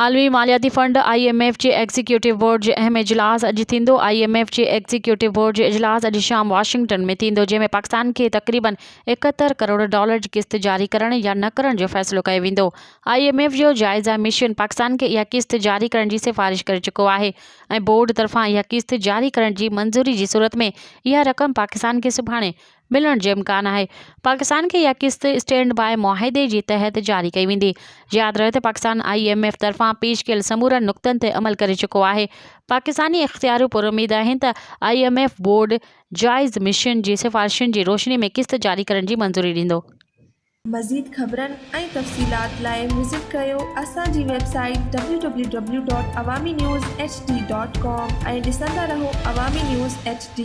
आलमी मालियाती fund IMF जे executive board जे अहम इजलास अॼु थींदो। IMF जे एग्ज़ीक्यूटिव बोर्ड जो इजलास अॼु शाम वाशिंगटन में थींदो, जंहिंमें पाकिस्तान खे तक़रीबन $71 करोड़ जी किस्त जारी करण या न करण जो फ़ैसिलो कयो वेंदो। IMF जो जाइज़ा मिशन पाकिस्तान खे इहा किस्त जारी करण जी सिफ़ारिश करे चुको आहे ऐं बोर्ड तरफ़ां इहा किस्त जारी करण जी मंज़ूरी जी सूरत में इहा रक़म पाकिस्तान खे सुभाणे मिलण जो इम्कान आहे। पाकिस्तान खे इहा किस्त स्टैंड बाय मुआहिदे जे तहत जारी कई वेंदी। यादि रहे त पाकिस्तान IMF तरफ़ां पेश कयल समूरनि नुक़्तनि ते अमल करे चुको आहे। पाकिस्तानी इख़्तियार पुरुमीद आहिनि त IMF बोर्ड जाइज़ मिशन जी सिफ़ारिशुनि जी रोशनी में किस्त जारी करण जी मंज़ूरी ॾींदो। मज़ीद ख़बरनि ऐं तफ़सीलात लाइ विज़िट कयो असांजी वेबसाइट www.awamiNewsHD.com ऐं ॾिसंदा रहो अवामी न्यूज़ HD।